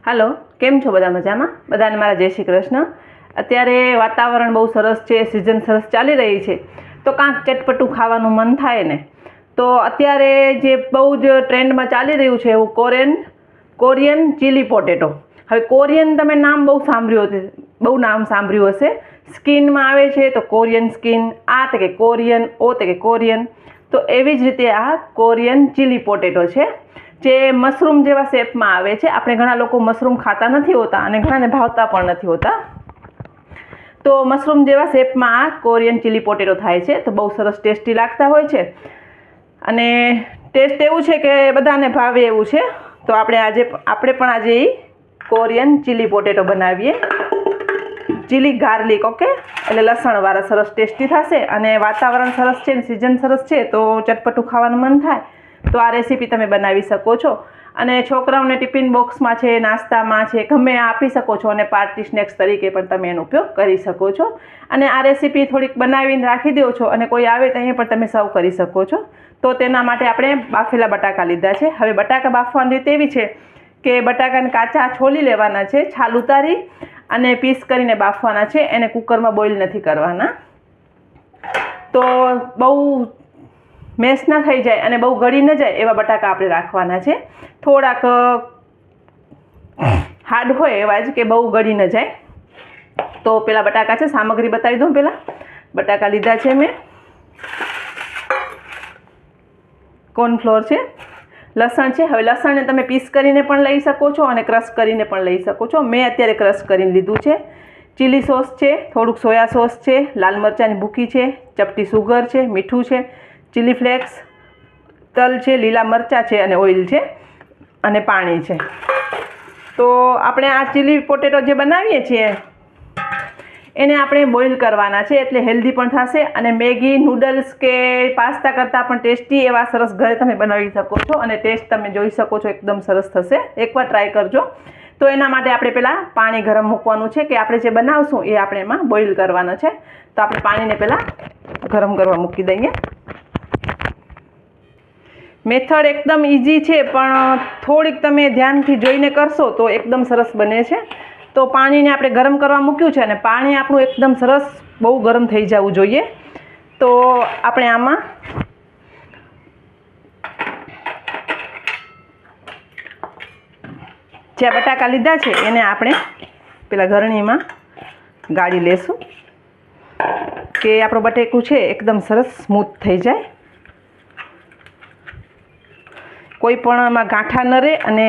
હાલો, કેમ છો બધા? મજામાં? બધાને મારા જય શ્રી કૃષ્ણ. અત્યારે વાતાવરણ બહુ સરસ છે, સિઝન સરસ ચાલી રહી છે, તો કાંઈક ચટપટું ખાવાનું મન થાય ને. તો અત્યારે જે બહુ જ ટ્રેન્ડમાં ચાલી રહ્યું છે એવું કોરિયન ચીલી પોટેટો. હવે કોરિયન તમે નામ બહુ નામ સાંભળ્યું હશે. સ્કિનમાં આવે છે તો કોરિયન સ્કિન, આ તે કે કોરિયન, ઓ તે કે કોરિયન. તો એવી જ રીતે આ કોરિયન ચીલી પોટેટો છે, જે મશરૂમ જેવા શેપમાં આવે છે. આપણે ઘણા લોકો મશરૂમ ખાતા નથી હોતા અને ઘણાને ભાવતા પણ નથી હોતા. તો મશરૂમ જેવા શેપમાં આ કોરિયન ચીલી પોટેટો થાય છે, તો બહુ સરસ ટેસ્ટી લાગતા હોય છે. અને ટેસ્ટ એવું છે કે બધાને ભાવે એવું છે. તો આપણે પણ આજે કોરિયન ચીલી પોટેટો બનાવીએ. ચીલી ગાર્લિક, ઓકે, એટલે લસણવાળા સરસ ટેસ્ટી થશે. અને વાતાવરણ સરસ છે ને સિઝન સરસ છે, તો ચટપટું ખાવાનું મન થાય તો આ રેસીપી તમે બનાવી શકો છો. અને છોકરાઓને ટિફિન બોક્સમાં છે, નાસ્તામાં છે, ગમે આપી શકો છો. અને પાર્ટી સ્નેક્સ તરીકે પણ તમે એનો ઉપયોગ કરી શકો છો. અને આ રેસીપી થોડીક બનાવીને રાખી દો છો અને કોઈ આવે તો અહીંયા પણ તમે સર્વ કરી શકો છો. તો તેના માટે આપણે બાફેલા બટાકા લીધા છે. હવે બટાકા બાફવાની રીત એવી છે કે બટાકાને કાચા છોલી લેવાના છે, છાલ ઉતારી અને પીસ કરીને બાફવાના છે. એને કુકરમાં બોઇલ નથી કરવાના. તો બહુ મેશ ના થઈ જાય અને બહુ ગળી ન જાય એવા બટાકા આપણે રાખવાના છે. થોડાક હાર્ડ હોય એવા જ, કે બહુ ગળી ન જાય. તો પેલા બટાકા છે, સામગ્રી બતાવી દઉં. પેલા બટાકા લીધા છે મેં, કોર્નફ્લોર છે, લસણ છે. હવે લસણને તમે પીસ કરીને પણ લઈ શકો છો અને ક્રશ કરીને પણ લઈ શકો છો. મેં અત્યારે ક્રશ કરીને લીધું છે. ચીલી સોસ છે, થોડુંક સોયા સોસ છે, લાલ મરચાંની ભૂકી છે, ચપટી સુગર છે, મીઠું છે, ચીલી ફ્લેક્સ, તલ છે, લીલા મરચાં છે અને ઓઇલ છે અને પાણી છે. તો આપણે આ ચીલી પોટેટો જે બનાવીએ છીએ એને આપણે બોઇલ કરવાના છે, એટલે હેલ્ધી પણ થશે. અને મેગી, નૂડલ્સ કે પાસ્તા કરતાં પણ ટેસ્ટી એવા સરસ ઘરે તમે બનાવી શકો છો. અને ટેસ્ટ તમે જોઈ શકો છો, એકદમ સરસ થશે. એકવાર ટ્રાય કરજો. તો એના માટે આપણે પહેલાં પાણી ગરમ મૂકવાનું છે, કે આપણે જે બનાવશું એ આપણે એમાં બોઇલ કરવાનો છે. તો આપણે પાણીને પહેલાં ગરમ કરવા મૂકી દઈએ. મેથડ એકદમ ઇઝી છે, પણ થોડીક તમે ધ્યાનથી જોઈને કરશો તો એકદમ સરસ બને છે. તો પાણીને આપણે ગરમ કરવા મૂક્યું છે અને પાણી આપણું એકદમ સરસ બહુ ગરમ થઈ જવું જોઈએ. તો આપણે આમાં જે બટાકા લીધા છે એને આપણે પેલા ગરણીમાં ગાળી લેશું, કે આપણું બટેકું છે એકદમ સરસ સ્મૂથ થઈ જાય. કોઈ પણ એમાં ગાંઠા ન રહે અને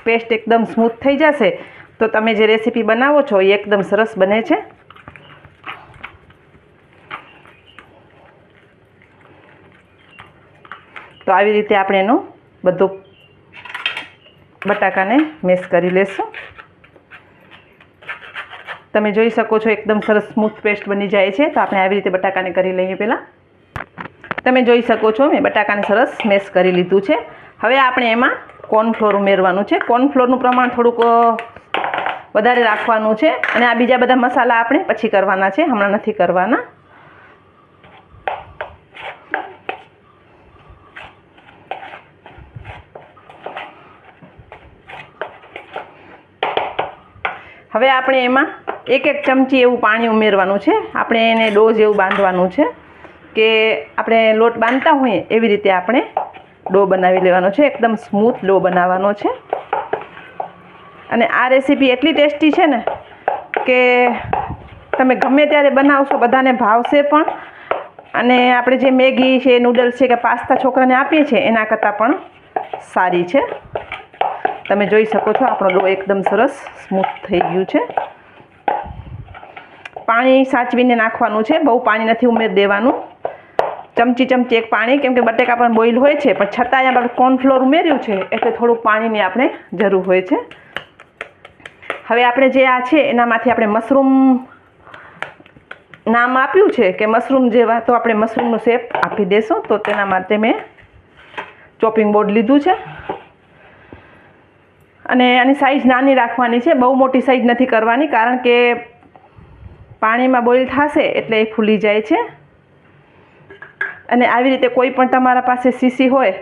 પેસ્ટ એકદમ સ્મૂથ થઈ જશે. તો તમે જે રેસીપી બનાવો છો એ એકદમ સરસ બને છે. તો આવી રીતે આપણે એનો બધો બટાકાને મેશ કરી લેશું. તમે જોઈ શકો છો એકદમ સરસ સ્મૂથ પેસ્ટ બની જાય છે. તો આપણે આવી રીતે બટાકાને કરી લઈએ. પહેલાં તમે જોઈ શકો છો મેં બટાકાને સરસ મેશ કરી લીધું છે. હવે આપણે એમાં કોર્નફ્લોર ઉમેરવાનું છે. કોર્નફ્લોરનું પ્રમાણ થોડુંક વધારે રાખવાનું છે. અને આ બીજા બધા મસાલા આપણે પછી કરવાના છે, હમણાં નથી કરવાના. હવે આપણે એમાં એક ચમચી એવું પાણી ઉમેરવાનું છે. આપણે એને ડો જેવું બાંધવાનું છે, કે આપણે લોટ બાંધતા હોઈએ એવી રીતે આપણે ડો બનાવી લેવાનો છે. એકદમ સ્મૂથ ડો બનાવવાનો છે. અને આ રેસીપી એટલી ટેસ્ટી છે ને કે તમે ગમે ત્યારે બનાવશો બધાને ભાવશે પણ. અને આપણે જે મેગી છે, નૂડલ્સ છે કે પાસ્તા છોકરાને આપીએ છીએ એના કરતાં પણ સારી છે. તમે જોઈ શકો છો આપણો ડો એકદમ સરસ સ્મૂથ થઈ ગયું છે. પાણી સાચવીને નાખવાનું છે, બહુ પાણી નથી ઉમેરી દેવાનું. ચમચી એક પાણી, કેમ કે બટેકા પણ બોઇલ હોય છે, પણ છતાંય આપણે કોર્નફ્લોર ઉમેર્યું છે એટલે થોડુંક પાણીની આપણે જરૂર હોય છે. હવે આપણે જે આ છે એનામાંથી આપણે મશરૂમ નામ આપ્યું છે કે મશરૂમ જેવા, તો આપણે મશરૂમનો શેપ આપી દેશું. તો તેના માટે મેં ચોપિંગ બોર્ડ લીધું છે. અને આની સાઈઝ નાની રાખવાની છે, બહુ મોટી સાઈઝ નથી કરવાની, કારણ કે પાણીમાં બોઇલ થશે એટલે એ ફૂલી જાય છે. અને આવી રીતે કોઈ પણ તમારા પાસે શીશી હોય,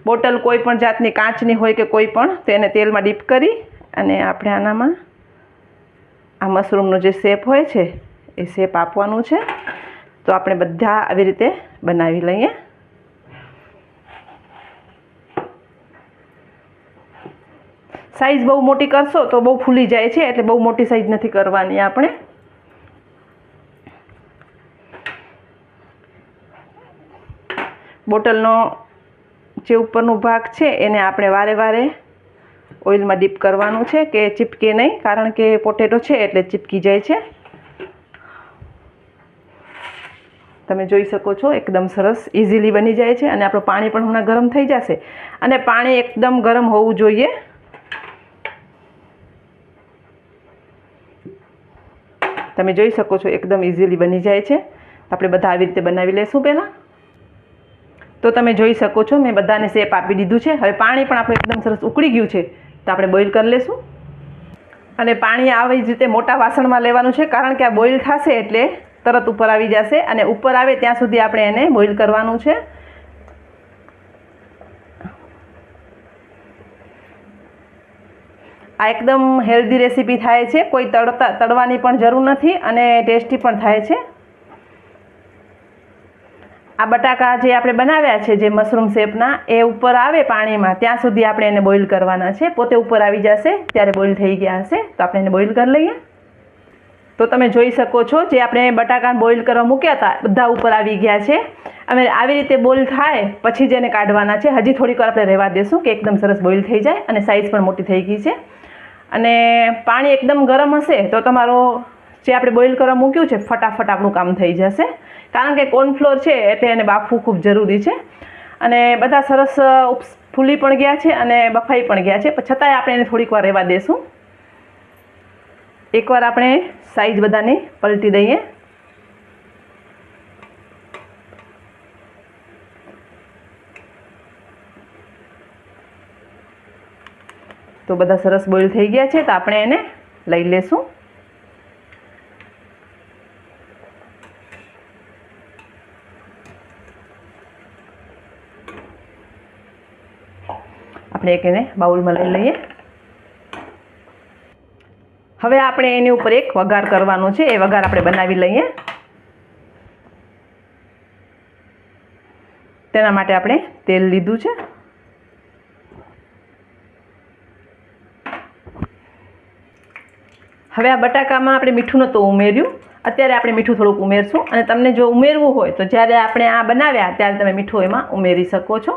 બોટલ કોઈ પણ જાતની કાચની હોય કે કોઈ પણ, તો એને તેલમાં ડીપ કરી અને આપણે આનામાં આ મશરૂમનો જે શેપ હોય છે એ શેપ આપવાનું છે. તો આપણે બધા આવી રીતે બનાવી લઈએ. સાઈઝ બહુ મોટી કરશો તો બહુ ફૂલી જાય છે, એટલે બહુ મોટી સાઈઝ નથી કરવાની આપણે. બોટલનો જે ઉપરનો ભાગ છે એને આપણે વારે વારે ઓઇલમાં ડીપ કરવાનું છે કે ચીપકે નહીં, કારણ કે પોટેટો છે એટલે ચીપકી જાય છે. તમે જોઈ શકો છો એકદમ સરસ ઇઝીલી બની જાય છે. અને આપણું પાણી પણ હમણાં ગરમ થઈ જશે, અને પાણી એકદમ ગરમ હોવું જોઈએ. તમે જોઈ શકો છો એકદમ ઇઝીલી બની જાય છે. આપણે બધા આવી રીતે બનાવી લઈશું પહેલાં. તો તમે જોઈ શકો છો મેં બધાને શેપ આપી દીધું છે. હવે પાણી પણ આપણું એકદમ સરસ ઉકળી ગયું છે, તો આપણે બોઇલ કરી લઈશું. અને પાણી આવી જ રીતે મોટા વાસણમાં લેવાનું છે, કારણ કે આ બોઇલ થશે એટલે તરત ઉપર આવી જશે, અને ઉપર આવે ત્યાં સુધી આપણે એને બોઇલ કરવાનું છે. આ એકદમ હેલ્ધી રેસીપી થાય છે, કોઈ તળવાની પણ જરૂર નથી, અને ટેસ્ટી પણ થાય છે. આ બટાકા જે આપણે બનાવ્યા છે જે મશરૂમ શેપના, એ ઉપર આવે પાણીમાં ત્યાં સુધી આપણે એને બોઇલ કરવાના છે. પોતે ઉપર આવી જશે ત્યારે બોઇલ થઈ ગયા હશે, તો આપણે એને બોઇલ કરી લઈએ. તો તમે જોઈ શકો છો જે આપણે બટાકા બોઇલ કરવા મૂક્યા હતા બધા ઉપર આવી ગયા છે. હવે આવી રીતે બોઇલ થાય પછી જ એને કાઢવાના છે. હજી થોડીક વાર આપણે રહેવા દેશું કે એકદમ સરસ બોઇલ થઈ જાય, અને સાઈઝ પણ મોટી થઈ ગઈ છે. અને પાણી એકદમ ગરમ હશે તો તમારો જે આપણે બોઇલ કરવા મૂક્યું છે ફટાફટ આપણું કામ થઈ જશે, કારણ કે કોર્નફ્લોર છે એટલે એને બાફવું ખૂબ જરૂરી છે. અને બધા સરસ ફૂલી પણ ગયા છે અને બફાઈ પણ ગયા છે, પણ છતાંય આપણે એને થોડીક વાર રહેવા દેશું. એકવાર આપણે સાઈઝ બધાની પલટી દઈએ. તો બધા સરસ બોઇલ થઈ ગયા છે, તો આપણે એને લઈ લેશું. આપણે એક એને બાઉલમાં લઈ લઈએ. હવે આપણે એની ઉપર એક વઘાર કરવાનો છે, એ વઘાર આપણે બનાવી લઈએ. તેના માટે આપણે તેલ લીધું છે. હવે આ બટાકામાં આપણે મીઠું નહોતું ઉમેર્યું, અત્યારે આપણે મીઠું થોડુંક ઉમેરશું. અને તમને જો ઉમેરવું હોય તો જ્યારે આપણે આ બનાવ્યા ત્યારે તમે મીઠું એમાં ઉમેરી શકો છો.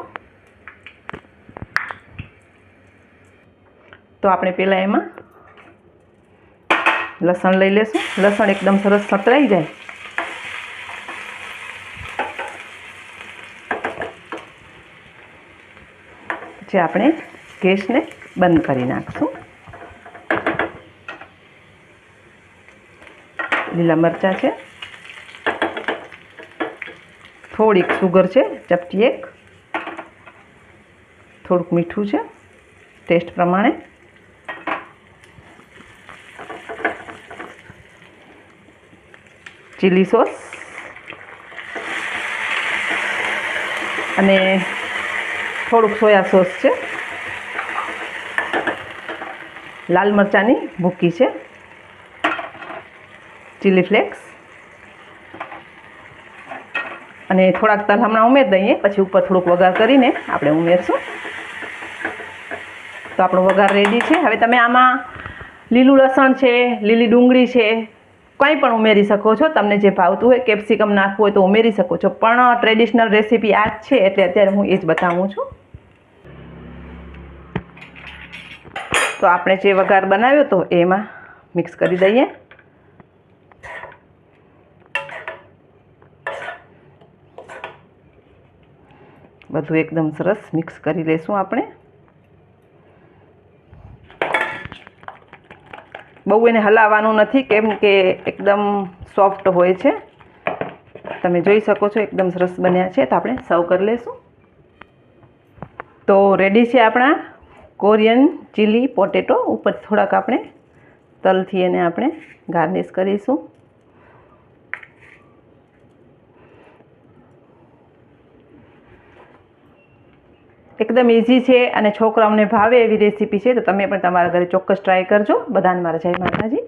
તો આપણે પહેલાં એમાં લસણ લઈ લેશું. લસણ એકદમ સરસ સતરાઈ જાય પછી આપણે ગેસને બંધ કરી નાખશું. લીલા મરચાં છે, થોડીક સુગર છે ચપટી એક, થોડુંક મીઠું છે ટેસ્ટ પ્રમાણે, ચીલી સોસ અને થોડુંક સોયા સોસ છે, લાલ મરચાંની ભૂકી છે, ચીલી ફ્લેક્સ, અને થોડાક તલ હમણાં ઉમેરી દઈએ, પછી ઉપર થોડુંક વઘાર કરીને આપણે ઉમેરશું. તો આપણો વઘાર રેડી છે. હવે તમે આમાં લીલું લસણ છે, લીલી ડુંગળી છે, કંઈ પણ ઉમેરી શકો છો. તમને જે ભાવતું હોય, કેપ્સિકમ નાખવું હોય તો ઉમેરી શકો છો, પણ ટ્રેડિશનલ રેસીપી આ જ છે એટલે અત્યારે હું એ જ બતાવું છું. તો આપણે જે વઘાર બનાવ્યો હતો એમાં મિક્સ કરી દઈએ. બધું એકદમ સરસ મિક્સ કરી લઈશું આપણે. બહુ એને હલાવવાનું નથી, કેમ કે એકદમ સોફ્ટ હોય છે. તમે જોઈ શકો છો એકદમ સરસ બન્યા છે. તો આપણે સર્વ કરી લઈશું. તો રેડી છે આપણા કોરિયન ચીલી પોટેટો. ઉપર થોડાક આપણે તલથી એને આપણે ગાર્નિશ કરીશું. એકદમ ઇઝી છે અને છોકરાઓને ભાવે એવી રેસીપી છે. તો તમે પણ તમારા ઘરે ચોક્કસ ટ્રાય કરજો. બધાને મારા જય માતાજી.